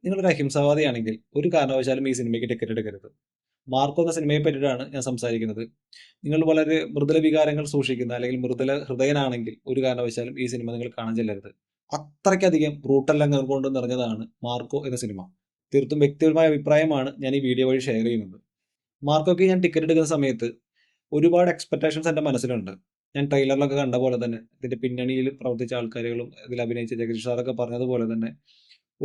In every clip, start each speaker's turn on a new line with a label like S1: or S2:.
S1: നിങ്ങളൊരു അഹിംസാവാദിയാണെങ്കിൽ ഒരു കാരണവശാലും ഈ സിനിമയ്ക്ക് ടിക്കറ്റ് എടുക്കരുത്. മാർക്കോ എന്ന സിനിമയെ പറ്റിയിട്ടാണ് ഞാൻ സംസാരിക്കുന്നത്. നിങ്ങൾ വളരെ മൃദുല വികാരങ്ങൾ സൂക്ഷിക്കുന്ന അല്ലെങ്കിൽ മൃദുല ഹൃദയനാണെങ്കിൽ ഒരു കാരണവശാലും ഈ സിനിമ നിങ്ങൾ കാണാൻ ചെല്ലരുത്. അത്രയ്ക്കധികം ബ്രൂട്ടൽ രംഗങ്ങൾ കൊണ്ട് നിറഞ്ഞതാണ് മാർക്കോ എന്ന സിനിമ. തീർത്തും വ്യക്തിപരമായ അഭിപ്രായമാണ് ഞാൻ ഈ വീഡിയോ വഴി ഷെയർ ചെയ്യുന്നത്. മാർക്കോയ്ക്ക് ഞാൻ ടിക്കറ്റ് എടുക്കുന്ന സമയത്ത് ഒരുപാട് എക്സ്പെക്ടേഷൻസ് എൻ്റെ മനസ്സിലുണ്ട്. ഞാൻ ട്രെയിലറിലൊക്കെ കണ്ട പോലെ തന്നെ ഇതിന്റെ പിന്നണിയിൽ പ്രവർത്തിച്ച ആൾക്കാരുകളും ഇതിൽ അഭിനയിച്ച ജഗദീഷ് സാറൊക്കെ പറഞ്ഞതുപോലെ തന്നെ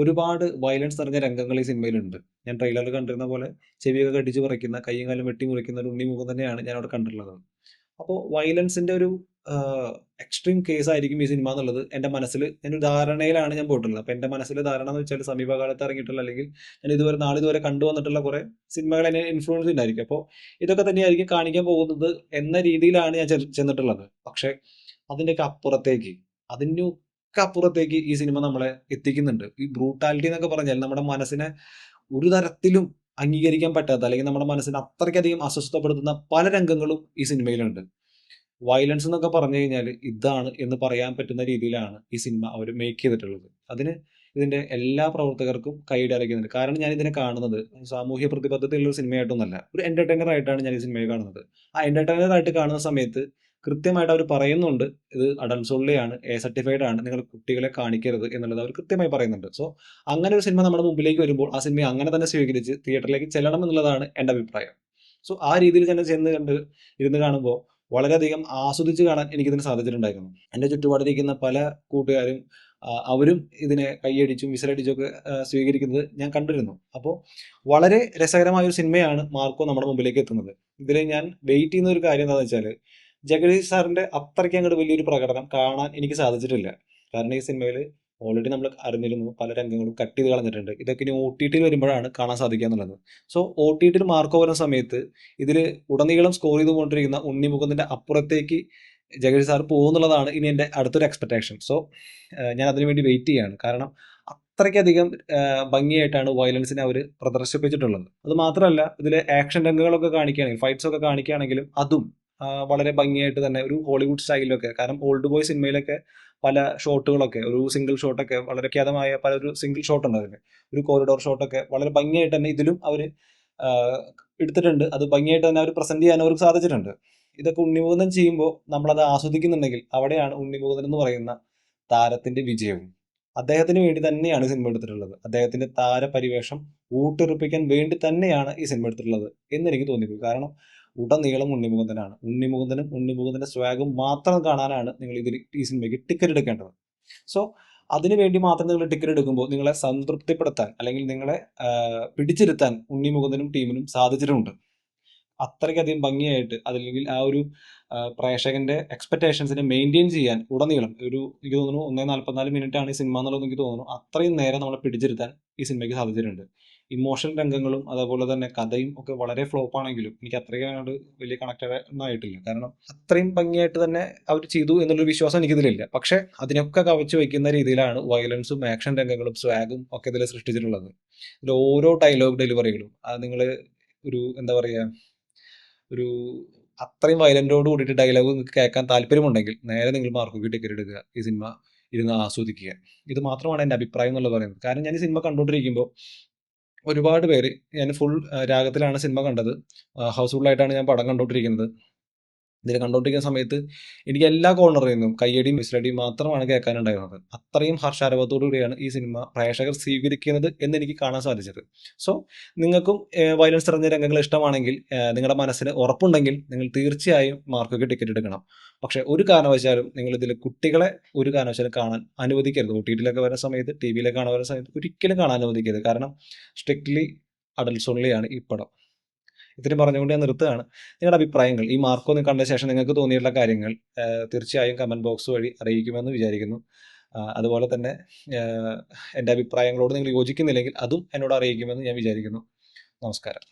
S1: ഒരുപാട് വയലൻസ് നിറഞ്ഞ രംഗങ്ങൾ ഈ സിനിമയിലുണ്ട്. ഞാൻ ട്രെയിലറിൽ കണ്ടിരുന്ന പോലെ ചെവിയൊക്കെ കടിച്ചു പറിക്കുന്ന, കൈയും കാലും വെട്ടി മുറിക്കുന്ന ഒരു ഉണ്ണിമുഖം തന്നെയാണ് ഞാൻ അവിടെ കണ്ടിട്ടുള്ളത്. അപ്പോൾ വയലൻസിന്റെ ഒരു എക്സ്ട്രീം കേസ് ആയിരിക്കും ഈ സിനിമ എന്നുള്ളത് എൻ്റെ മനസ്സിൽ ഞാനൊരു ധാരണയിലാണ് ഞാൻ പോയിട്ടുള്ളത്. അപ്പോൾ എൻ്റെ മനസ്സിലെ ധാരണ എന്ന് വെച്ചാൽ സമീപകാലത്ത് ഇറങ്ങിയിട്ടുള്ള അല്ലെങ്കിൽ ഞാൻ നാളിതുവരെ കണ്ടുവന്നിട്ടുള്ള കുറേ സിനിമകൾ എന്നെ ഇൻഫ്ലുവൻസ് ഉണ്ടായിരിക്കും. അപ്പോൾ ഇതൊക്കെ തന്നെയായിരിക്കും കാണിക്കാൻ പോകുന്നത് എന്ന രീതിയിലാണ് ഞാൻ ചെന്നിട്ടുള്ളത്. പക്ഷേ അതിൻ്റെയൊക്കെ അപ്പുറത്തേക്ക്, അതിൻ്റെയൊക്കെ അപ്പുറത്തേക്ക് ഈ സിനിമ നമ്മളെ എത്തിക്കുന്നുണ്ട്. ഈ ബ്രൂട്ടാലിറ്റി എന്നൊക്കെ പറഞ്ഞാൽ നമ്മുടെ മനസ്സിനെ ഒരു തരത്തിലും അംഗീകരിക്കാൻ പറ്റാത്ത അല്ലെങ്കിൽ നമ്മുടെ മനസ്സിനെ അത്രയ്ക്കധികം അസ്വസ്ഥപ്പെടുത്തുന്ന പല രംഗങ്ങളും ഈ സിനിമയിലുണ്ട്. വയലൻസ് എന്നൊക്കെ പറഞ്ഞു കഴിഞ്ഞാൽ ഇതാണ് എന്ന് പറയാൻ പറ്റുന്ന രീതിയിലാണ് ഈ സിനിമ അവർ മേക്ക് ചെയ്തിട്ടുള്ളത്. അതിന് ഇതിന്റെ എല്ലാ പ്രവർത്തകർക്കും കൈയ്യടി അർഹിക്കുന്നുണ്ട്. കാരണം ഞാൻ ഇതിനെ കാണുന്നത് സാമൂഹ്യ പ്രതിബദ്ധതയുള്ള ഒരു സിനിമയായിട്ടൊന്നല്ല, ഒരു എന്റർടൈനർ ആയിട്ടാണ് ഞാൻ ഈ സിനിമയെ കാണുന്നത്. ആ എന്റർടൈനർ ആയിട്ട് കാണുന്ന സമയത്ത് കൃത്യമായിട്ട് അവർ പറയുന്നുണ്ട്, ഇത് അഡൾട്ട്സ് ഓൺലി ആണ്, എ സർട്ടിഫൈഡ് ആണ്, നിങ്ങൾ കുട്ടികളെ കാണിക്കരുത് എന്നുള്ളത് അവർ കൃത്യമായി പറയുന്നുണ്ട്. സോ അങ്ങനെ ഒരു സിനിമ നമ്മുടെ മുമ്പിലേക്ക് വരുമ്പോൾ ആ സിനിമയെ അങ്ങനെ തന്നെ സ്വീകരിച്ച് തിയേറ്ററിലേക്ക് ചെല്ലണം എന്നുള്ളതാണ് എൻ്റെ അഭിപ്രായം. സോ ആ രീതിയിൽ തന്നെ ഇരുന്ന് കാണുമ്പോൾ വളരെയധികം ആസ്വദിച്ച് കാണാൻ എനിക്കിതിന് സാധിച്ചിട്ടുണ്ടായിരുന്നു. എൻ്റെ ചുറ്റുപാടിരിക്കുന്ന പല കൂട്ടുകാരും അവരും ഇതിനെ കൈയടിച്ചും വിസിലടിച്ചും ഒക്കെ സ്വീകരിക്കുന്നത് ഞാൻ കണ്ടിരുന്നു. അപ്പോൾ വളരെ രസകരമായ ഒരു സിനിമയാണ് മാർക്കോ നമ്മുടെ മുമ്പിലേക്ക് എത്തുന്നത്. ഇതിൽ ഞാൻ വെയിറ്റ് ചെയ്യുന്ന ഒരു കാര്യം എന്താണെന്ന് വെച്ചാൽ ജഗദീഷ് സാറിന്റെ അത്രയ്ക്ക് അങ്ങോട്ട് വലിയൊരു പ്രകടനം കാണാൻ എനിക്ക് സാധിച്ചിട്ടില്ല. കാരണം ഈ സിനിമയിൽ ഓൾറെഡി നമ്മൾ അറിഞ്ഞിരുന്നു, പല രംഗങ്ങളും കട്ട് ചെയ്ത് കളഞ്ഞിട്ടുണ്ട്. ഇതൊക്കെ ഇനി OTT വരുമ്പോഴാണ് കാണാൻ സാധിക്കുക എന്നുള്ളത്. സോ OTT മാർക്കോ വരുന്ന സമയത്ത് ഇതിൽ ഉടനീളം സ്കോർ ചെയ്തുകൊണ്ടിരിക്കുന്ന ഉണ്ണി മുകുന്ദന്റെ അപ്പുറത്തേക്ക് ജഗദീഷ് സാർ പോകുന്നുള്ളതാണ് ഇനി എൻ്റെ അടുത്തൊരു എക്സ്പെക്ടേഷൻ. സോ ഞാൻ അതിനു വേണ്ടി വെയിറ്റ് ചെയ്യാണ്. കാരണം അത്രയ്ക്കധികം ഭംഗിയായിട്ടാണ് വയലൻസിനെ അവർ പ്രദർശിപ്പിച്ചിട്ടുള്ളത്. അത് മാത്രമല്ല ഇതിലെ ആക്ഷൻ രംഗങ്ങളൊക്കെ കാണിക്കുകയാണെങ്കിൽ, ഫൈറ്റ്സ് ഒക്കെ കാണിക്കുകയാണെങ്കിലും അതും വളരെ ഭംഗിയായിട്ട് തന്നെ ഒരു ഹോളിവുഡ് സ്റ്റൈലിലൊക്കെ, കാരണം ഓൾഡ് ബോയ് സിനിമയിലൊക്കെ പല ഷോട്ടുകളൊക്കെ ഒരു സിംഗിൾ ഷോട്ടൊക്കെ വളരെ ഖ്യാതമായ പല ഒരു സിംഗിൾ ഷോട്ട് ഉണ്ട് അതിന്, ഒരു കോറിഡോർ ഷോട്ടൊക്കെ വളരെ ഭംഗിയായിട്ട് തന്നെ ഇതിലും അവർ എടുത്തിട്ടുണ്ട്. അത് ഭംഗിയായിട്ട് തന്നെ അവർ പ്രസന്റ് ചെയ്യാൻ അവർക്ക് സാധിച്ചിട്ടുണ്ട്. ഇതൊക്കെ ഉണ്ണിമുകുന്ദൻ ചെയ്യുമ്പോൾ നമ്മളത് ആസ്വദിക്കുന്നുണ്ടെങ്കിൽ അവിടെയാണ് ഉണ്ണിമുകുന്ദൻ എന്ന് പറയുന്ന താരത്തിന്റെ വിജയവും. അദ്ദേഹത്തിന് വേണ്ടി തന്നെയാണ് സിനിമ എടുത്തിട്ടുള്ളത്. അദ്ദേഹത്തിന്റെ താരപരിവേഷം ഊട്ടിയുറപ്പിക്കാൻ വേണ്ടി തന്നെയാണ് ഈ സിനിമ എടുത്തിട്ടുള്ളത് എന്ന് എനിക്ക് തോന്നിപ്പോയി. കാരണം ഉടനീളം ഉണ്ണിമുകുന്ദനാണ്. ഉണ്ണിമുകുന്ദന്റെ സ്വാഗും മാത്രം കാണാനാണ് നിങ്ങൾ ഈ സിനിമയ്ക്ക് ടിക്കറ്റ് എടുക്കേണ്ടത്. സോ അതിനു വേണ്ടി മാത്രം നിങ്ങൾ ടിക്കറ്റ് എടുക്കുമ്പോൾ നിങ്ങളെ സംതൃപ്തിപ്പെടുത്താൻ അല്ലെങ്കിൽ നിങ്ങളെ പിടിച്ചിരുത്താൻ ഉണ്ണിമുകുന്ദനും ടീമിനും സാധിച്ചിട്ടുണ്ട്. അത്രയ്ക്കധികം ഭംഗിയായിട്ട് അതല്ലെങ്കിൽ ആ ഒരു പ്രേക്ഷകന്റെ എക്സ്പെക്ടേഷൻസിനെ മെയിൻറ്റെയിൻ ചെയ്യാൻ ഉടനീളം എനിക്ക് തോന്നുന്നു 1:44 മിനിറ്റ് ആണ് ഈ സിനിമ എന്നുള്ളത് എനിക്ക് തോന്നുന്നു. അത്രയും നേരം നമ്മളെ പിടിച്ചിരുത്താൻ ഈ സിനിമയ്ക്ക് സാധിച്ചിട്ടുണ്ട്. ഇമോഷണൽ രംഗങ്ങളും അതേപോലെ തന്നെ കഥയും ഒക്കെ വളരെ ഫ്ലോപ്പ് ആണെങ്കിലും എനിക്ക് അത്രയും അങ്ങോട്ട് വലിയ കണക്റ്റഡ് ഒന്നും ആയിട്ടില്ല. കാരണം അത്രയും ഭംഗിയായിട്ട് തന്നെ അവർ ചെയ്തു എന്നുള്ളൊരു വിശ്വാസം എനിക്കിതിലില്ല. പക്ഷെ അതിനൊക്കെ കവച്ചു വയ്ക്കുന്ന രീതിയിലാണ് വയലൻസും ആക്ഷൻ രംഗങ്ങളും സ്വാഗും ഒക്കെ ഇതിൽ സൃഷ്ടിച്ചിട്ടുള്ളത്. ഇതിൽ ഓരോ ഡയലോഗ് ഡെലിവറികളും അത് നിങ്ങൾ ഒരു എന്താ പറയുക, ഒരു അത്രയും വയലന്റോട് കൂടിയിട്ട് ഡയലോഗ് നിങ്ങൾക്ക് കേൾക്കാൻ താല്പര്യമുണ്ടെങ്കിൽ നേരെ നിങ്ങൾ മാർക്കോയ്ക്ക് ടിക്കറ്റ് എടുക്കുക, ഈ സിനിമ ഇരുന്ന് ആസ്വദിക്കുക. ഇത് മാത്രമാണ് എൻ്റെ അഭിപ്രായം എന്നുള്ളത് പറയുന്നത്. കാരണം ഞാൻ ഈ സിനിമ കണ്ടുകൊണ്ടിരിക്കുമ്പോൾ ഒരുപാട് പേര്, ഞാൻ ഫുൾ രാഗത്തിലാണ് സിനിമ കണ്ടത്. ഹൗസ്ഫുള്ളായിട്ടാണ് ഞാൻ പടം കണ്ടുകൊണ്ടിരിക്കുന്നത്. ഇതിൽ കണ്ടുകൊണ്ടിരിക്കുന്ന സമയത്ത് എനിക്ക് എല്ലാ കോർണറിൽ നിന്നും കയ്യടിയും വിസിലടിയും മാത്രമാണ് കേൾക്കാനുണ്ടായിരുന്നത്. അത്രയും ഹർഷാരവത്തോടു കൂടിയാണ് ഈ സിനിമ പ്രേക്ഷകർ സ്വീകരിക്കുന്നത് എന്ന് എനിക്ക് കാണാൻ സാധിച്ചത്. സോ നിങ്ങൾക്കും വയലൻസ് നിറഞ്ഞ രംഗങ്ങൾ ഇഷ്ടമാണെങ്കിൽ, നിങ്ങളുടെ മനസ്സിന് ഉറപ്പുണ്ടെങ്കിൽ നിങ്ങൾ തീർച്ചയായും മാർക്കോയ്ക്ക് ടിക്കറ്റ് എടുക്കണം. പക്ഷേ ഒരു കാരണവശാലും നിങ്ങൾ ഇതിൽ കുട്ടികളെ ഒരു കാരണവശാലും കാണാൻ അനുവദിക്കരുത്. OTT വരുന്ന സമയത്ത്, TV കാണാൻ വരുന്ന സമയത്ത് ഒരിക്കലും കാണാൻ അനുവദിക്കരുത്. കാരണം സ്ട്രിക്ട്ലി അഡൽട്ട്സ് ഓൺലി ആണ് ഈ പടം. ഇത്രയും പറഞ്ഞുകൊണ്ട് ഞാൻ നിർത്തുകയാണ്. നിങ്ങളുടെ അഭിപ്രായങ്ങൾ ഈ മാർക്കോ കണ്ട ശേഷം നിങ്ങൾക്ക് തോന്നിയിട്ടുള്ള കാര്യങ്ങൾ തീർച്ചയായും കമൻറ്റ് ബോക്സ് വഴി അറിയിക്കുമെന്ന് വിചാരിക്കുന്നു. അതുപോലെ തന്നെ എൻ്റെ അഭിപ്രായങ്ങളോട് നിങ്ങൾ യോജിക്കുന്നില്ലെങ്കിൽ അതും എന്നോട് അറിയിക്കുമെന്ന് ഞാൻ വിചാരിക്കുന്നു. നമസ്കാരം.